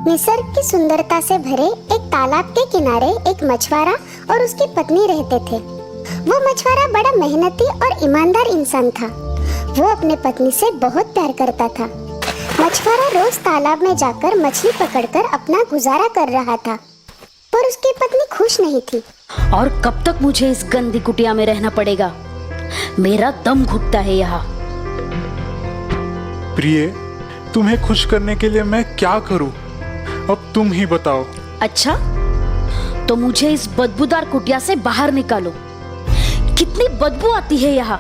निसर्ग की सुंदरता से भरे एक तालाब के किनारे एक मछुआरा और उसकी पत्नी रहते थे। वो मछुआरा बड़ा मेहनती और ईमानदार इंसान था। वो अपने पत्नी से बहुत प्यार करता था। मछुआरा रोज तालाब में जाकर मछली पकड़कर अपना गुजारा कर रहा था, पर उसकी पत्नी खुश नहीं थी। और कब तक मुझे इस गंदी कुटिया में रहना पड़ेगा? मेरा दम घुटता है यहाँ। प्रिय, तुम्हें खुश करने के लिए मैं क्या करूं? अब तुम ही बताओ। अच्छा, तो मुझे इस बदबूदार कुटिया से बाहर निकालो। कितनी बदबू आती है यहाँ।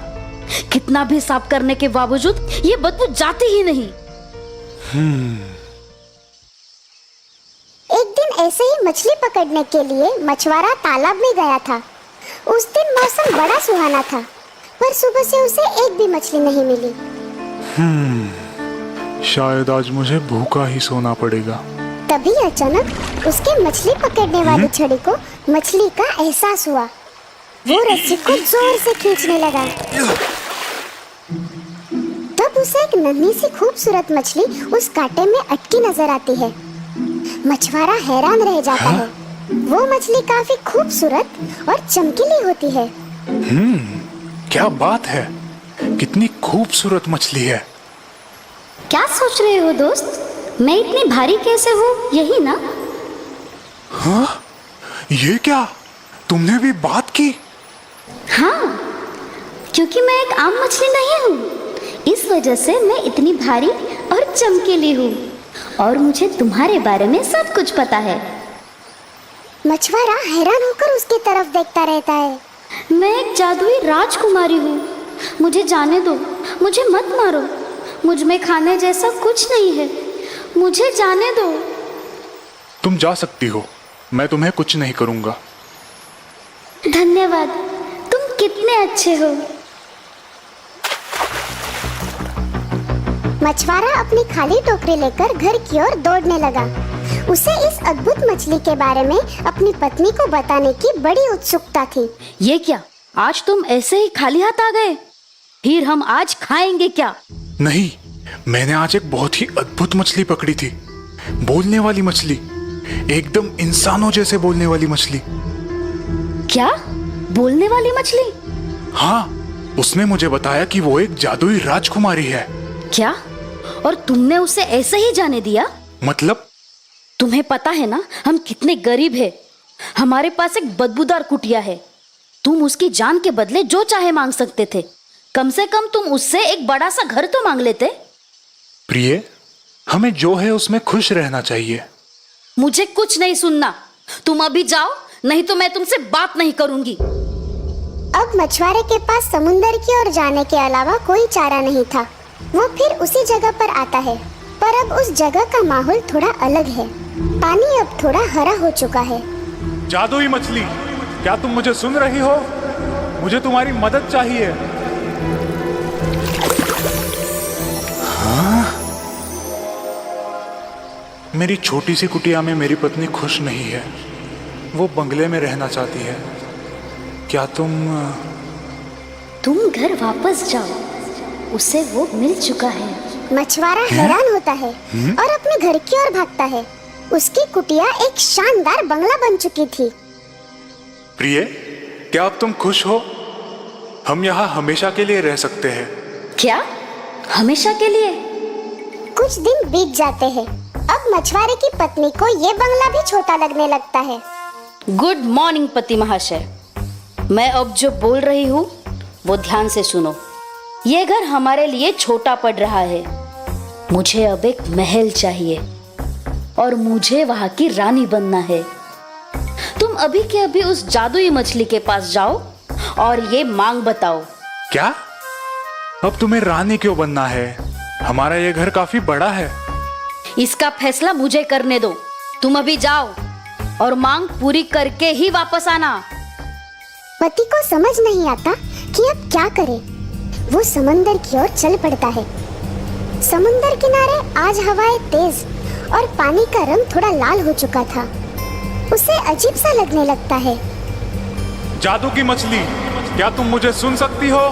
कितना भी साफ करने के बावजूद ये बदबू जाती ही नहीं। एक दिन ऐसे ही मछली पकड़ने के लिए मछुआरा तालाब में गया था। उस दिन मौसम बड़ा सुहाना था, पर सुबह से उसे एक भी मछली नहीं मिली। शायद आज मुझे भूखा ही सोना पड़ेगा। तभी अचानक उसके मछली पकड़ने वाली छड़ी को मछली का एहसास हुआ। वो रस्सी को जोर से खींचने लगा। तब उसे एक नन्ही सी खूबसूरत मछली उस कांटे में अटकी नजर आती है। मछुआरा हैरान रह जाता है। वो मछली काफी खूबसूरत और चमकीली होती है। क्या बात है, कितनी खूबसूरत मछली है। क्या सोच रहे हो दोस्त? मैं इतनी भारी कैसे हूँ, यही ना? हाँ, ये क्या, तुमने भी बात की? हाँ, क्योंकि मैं एक आम मछली नहीं हूँ। इस वजह से मैं इतनी भारी और चमकीली हूँ, और मुझे तुम्हारे बारे में सब कुछ पता है। मछुआरा हैरान होकर उसकी तरफ देखता रहता है। मैं एक जादुई राजकुमारी हूँ। मुझे जाने दो, मुझे मत मारो। मुझ में खाने जैसा कुछ नहीं है, मुझे जाने दो। तुम जा सकती हो, मैं तुम्हें कुछ नहीं करूंगा। धन्यवाद, तुम कितने अच्छे हो। मछुआरा अपनी खाली टोकरी लेकर घर की ओर दौड़ने लगा। उसे इस अद्भुत मछली के बारे में अपनी पत्नी को बताने की बड़ी उत्सुकता थी। ये क्या, आज तुम ऐसे ही खाली हाथ आ गए? फिर हम आज खाएंगे क्या? नहीं, मैंने आज एक बहुत ही अद्भुत मछली पकड़ी थी। बोलने वाली मछली, एकदम इंसानों जैसे बोलने वाली मछली। क्या? बोलने वाली मछली? हाँ, उसने मुझे बताया कि वो एक जादुई राजकुमारी है। क्या? और तुमने उसे ऐसे ही जाने दिया? मतलब? तुम्हें पता है ना हम कितने गरीब हैं। हमारे पास एक बदबूदार कुटिया है। तुम उसकी जान के बदले जो चाहे मांग सकते थे। कम से कम तुम उससे एक बड़ा सा घर तो मांग लेते। प्रिय, हमें जो है उसमें खुश रहना चाहिए। मुझे कुछ नहीं सुनना। तुम अभी जाओ, नहीं तो मैं तुमसे बात नहीं करूंगी। अब मछुआरे के पास समुंदर की ओर जाने के अलावा कोई चारा नहीं था। वो फिर उसी जगह पर आता है, पर अब उस जगह का माहौल थोड़ा अलग है। पानी अब थोड़ा हरा हो चुका है। जादुई मछली, क्या तुम मुझे सुन रही हो? मुझे तुम्हारी मदद चाहिए। हाँ? मेरी छोटी सी कुटिया में मेरी पत्नी खुश नहीं है। वो बंगले में रहना चाहती है। क्या तुम घर वापस जाओ, उसे वो मिल चुका है। मछुआरा हैरान होता है और अपने घर की ओर भागता है। उसकी कुटिया एक शानदार बंगला बन चुकी थी। प्रिय, क्या अब तुम खुश हो? हम यहाँ हमेशा के लिए रह सकते हैं। क्या? हमेशा के लिए? कुछ दिन बीत जाते हैं। अब मछुआरे की पत्नी को ये बंगला भी छोटा लगने लगता है। गुड मॉर्निंग पति महाशय। मैं अब जो बोल रही हूँ वो ध्यान से सुनो। ये घर हमारे लिए छोटा पड़ रहा है। मुझे अब एक महल चाहिए और मुझे वहां की रानी बनना है। तुम अभी के अभी उस जादुई मछली के पास जाओ और ये मांग बताओ। क्या? अब तुम्हें रानी क्यों बनना है? हमारा ये घर काफी बड़ा है। इसका फैसला मुझे करने दो। तुम अभी जाओ और मांग पूरी करके ही वापस आना। पति को समझ नहीं आता कि अब क्या करे। वो समंदर की ओर चल पड़ता है। समुंदर किनारे आज हवाएं तेज और पानी का रंग थोड़ा लाल हो चुका था। उसे अजीब सा लगने लगता है। जादू की मछली, क्या तुम मुझे सुन सकती हो?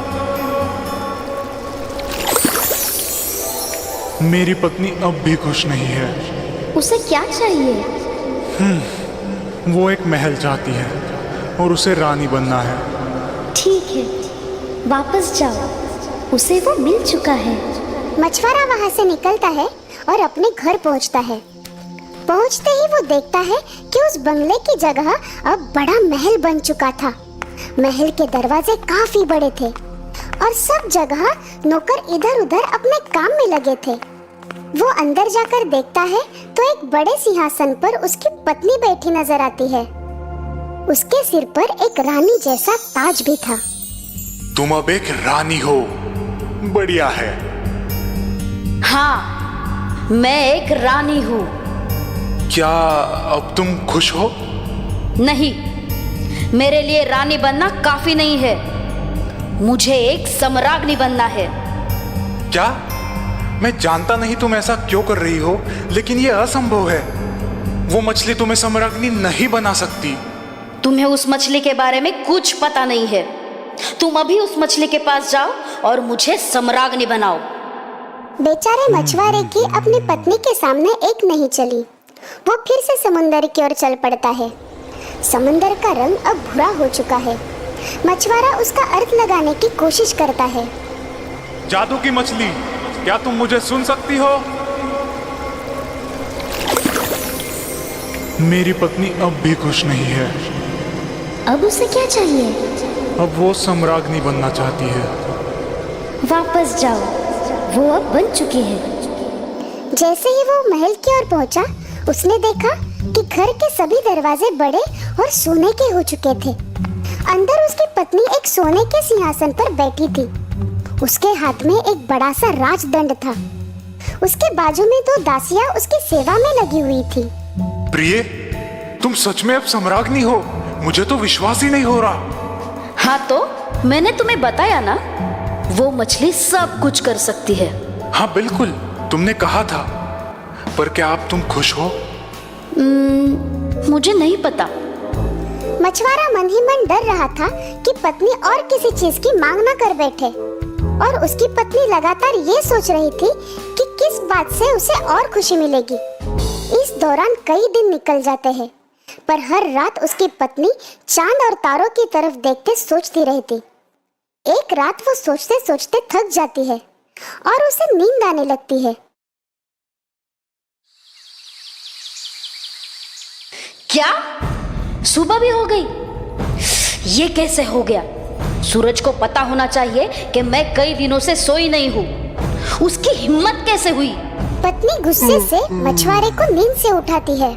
मेरी पत्नी अब भी खुश नहीं है। उसे क्या चाहिए? वो एक महल चाहती है और उसे रानी बनना है। ठीक है, वापस जाओ, उसे वो मिल चुका है। मछुआरा वहाँ से निकलता है और अपने घर पहुँचता है। पहुँचते ही वो देखता है कि उस बंगले की जगह अब बड़ा महल बन चुका था। महल के दरवाजे काफी बड़े थे और सब जगह नौकर इधर उधर अपने काम में लगे थे। वो अंदर जाकर देखता है तो एक बड़े सिंहासन पर उसकी पत्नी बैठी नजर आती है। उसके सिर पर एक रानी जैसा ताज भी था। तुम अब एक रानी हो, बढ़िया है। हाँ, मैं एक रानी हूँ। क्या अब तुम खुश हो? नहीं, मेरे लिए रानी बनना काफी नहीं है। मुझे एक सम्राज्ञी बनना है। क्या? मैं जानता नहीं तुम ऐसा क्यों कर रही हो, लेकिन ये असंभव है। वो मछली तुम्हें सम्राज्ञी नहीं बना सकती। तुम्हें उस मछली के बारे में कुछ पता नहीं है। तुम अभी उस मछली के पास जाओ और मुझे सम्राज्ञी बनाओ। बेचारे मछुआरे की अपनी पत्नी के सामने एक नहीं चली। वो फिर से समुंदर की ओर चल पड़ता है। समुंदर का रंग अब भूरा हो चुका है। मछुआरा उसका अर्थ लगाने की कोशिश करता है। जादू की मछली, क्या तुम मुझे सुन सकती हो? मेरी पत्नी अब भी खुश नहीं है। अब उसे क्या चाहिए? अब वो सम्राज्ञी बनना चाहती है। वापस जाओ, वो अब बन चुकी है। जैसे ही वो महल की ओर पहुंचा, उसने देखा कि घर के सभी दरवाजे बड़े और सोने के हो चुके थे। अंदर उसकी पत्नी एक सोने के सिंहासन पर बैठी थी। उसके हाथ में एक बड़ा सा राजदंड था। उसके बाजू में दो दासियां उसकी सेवा में लगी हुई थी। प्रिय, तुम सच में अब सम्राज्ञी हो? मुझे तो विश्वास ही नहीं हो रहा। हाँ, तो मैंने तुम्हें बताया ना, वो मछली सब कुछ कर सकती है। हाँ बिल्कुल, तुमने कहा था। पर क्या अब तुम खुश हो? मुझे नहीं पता। मछुआरा मन ही मन डर रहा था कि पत्नी और किसी चीज की मांग न कर बैठे, और उसकी पत्नी लगातार ये सोच रही थी कि किस बात से उसे और खुशी मिलेगी। इस दौरान कई दिन निकल जाते हैं, पर हर रात उसकी पत्नी चांद और तारों की तरफ देखते सोचती रहती। एक रात वो सोचते सोचते थक जाती है और उसे नींद आने लगती है। क्या? सुबह भी हो गई? ये कैसे हो गया? सूरज को पता होना चाहिए कि मैं कई दिनों से सोई नहीं हूँ। उसकी हिम्मत कैसे हुई? पत्नी गुस्से से मछुआरे को नींद से उठाती है।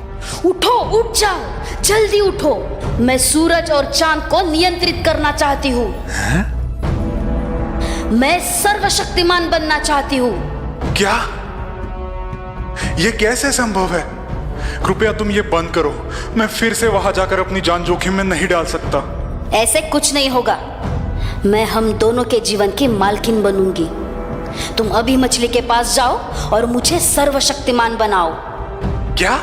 उठो, उठ जाओ, जल्दी उठो। मैं सूरज और चांद को नियंत्रित करना चाहती हूँ। मैं सर्वशक्तिमान बनना चाहती हूँ। क्या? ये कैसे संभव है? कृपया तुम ये बंद करो। मैं फिर से वहां जाकर अपनी जान जोखिम में नहीं डाल सकता। ऐसे कुछ नहीं होगा। मैं हम दोनों के जीवन की मालकिन बनूंगी। तुम अभी मछली के पास जाओ और मुझे सर्वशक्तिमान बनाओ। क्या?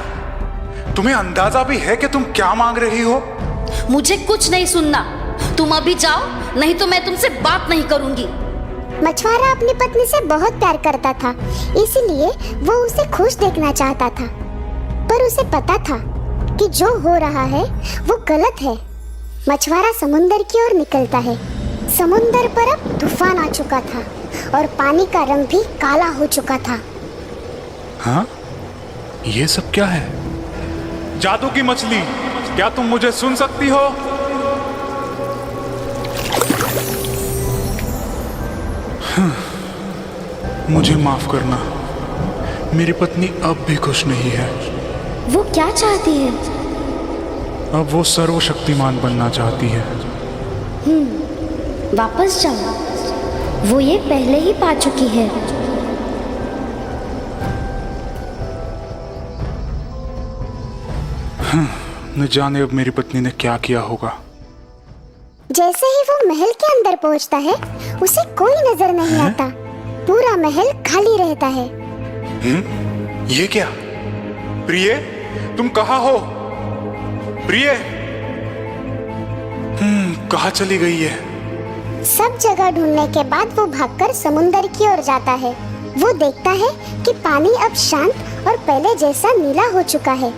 तुम्हें अंदाजा भी है कि तुम क्या मांग रही हो? मुझे कुछ नहीं सुनना। तुम अभी जाओ, नहीं तो मैं तुमसे बात नहीं करूंगी। मछुआरा अपनी पत्नी से बहुत प्यार करता था, इसलिए वो उसे खुश देखना चाहता था। पर उसे पता था कि जो हो रहा है वो गलत है। मछुआरा समुंदर की ओर निकलता है। समुंदर पर अब तूफान आ चुका था और पानी का रंग भी काला हो चुका था। हाँ? ये सब क्या है? जादू की मछली, क्या तुम मुझे सुन सकती हो? मुझे माफ करना, मेरी पत्नी अब भी खुश नहीं है। वो क्या चाहती है? अब वो सर्वशक्तिमान बनना चाहती है। वापस जाओ, वो ये पहले ही पा चुकी है। न जाने अब मेरी पत्नी ने क्या किया होगा। जैसे ही वो महल के अंदर पहुंचता है, उसे कोई नजर नहीं आता। पूरा महल खाली रहता है। ये क्या? प्रिय, तुम कहाँ हो? प्रिय, कहाँ चली गई है? सब जगह ढूंढने के बाद वो भागकर समुंदर की ओर जाता है। वो देखता है कि पानी अब शांत और पहले जैसा नीला हो चुका है।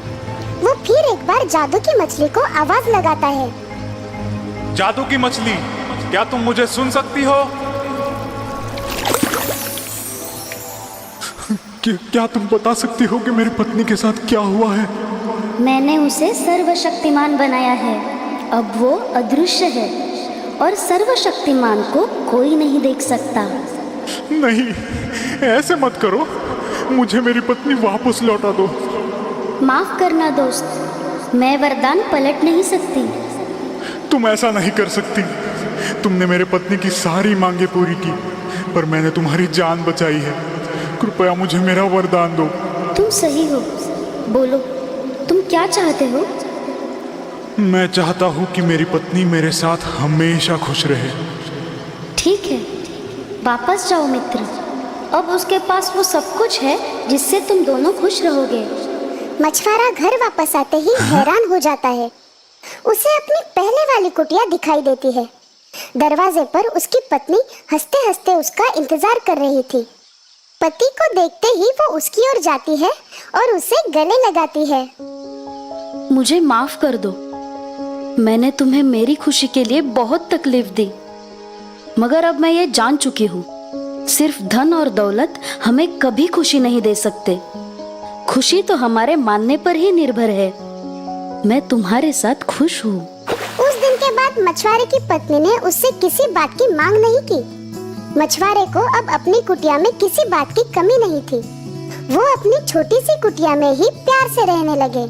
वो फिर एक बार जादू की मछली को आवाज लगाता है। जादू की मछली, क्या तुम मुझे सुन सकती हो? क्या तुम बता सकती हो कि मेरी पत्नी के साथ क्या हुआ है? मैंने उसे सर्वशक्तिमान बनाया है। अब वो अदृश्य है और सर्वशक्तिमान को कोई नहीं देख सकता। नहीं, ऐसे मत करो। मुझे मेरी पत्नी वापस लौटा दो। माफ करना दोस्त, मैं वरदान पलट नहीं सकती। तुम ऐसा नहीं कर सकती। तुमने मेरे पत्नी की सारी मांगे पूरी की, पर मैंने तुम्हारी जान बचाई है। कृपया मुझे मेरा वरदान दो। तुम सही हो, बोलो तुम क्या चाहते हो? मैं चाहता हूँ कि मेरी पत्नी मेरे साथ हमेशा खुश रहे। ठीक है, वापस जाओ मित्र। अब उसके पास वो सब कुछ है जिससे तुम दोनों खुश रहोगे। मछुआरा घर वापस आते ही हैरान हो जाता है। उसे अपनी पहले वाली कुटिया दिखाई देती है। दरवाजे पर उसकी पत्नी हंसते हंसते उसका इंतजार कर रही थी। पति को देखते ही वो उसकी ओर जाती है और उसे गले लगाती है। मुझे माफ कर दो, मैंने तुम्हें मेरी खुशी के लिए बहुत तकलीफ दी, मगर अब मैं ये जान चुकी हूँ, सिर्फ धन और दौलत हमें कभी खुशी नहीं दे सकते। खुशी तो हमारे मानने पर ही निर्भर है। मैं तुम्हारे साथ खुश हूँ। उस दिन के बाद मछुआरे की पत्नी ने उससे किसी बात की मांग नहीं की। मछुआरे को अब अपनी कुटिया में किसी बात की कमी नहीं थी। वो अपनी छोटी सी कुटिया में ही प्यार से रहने लगे।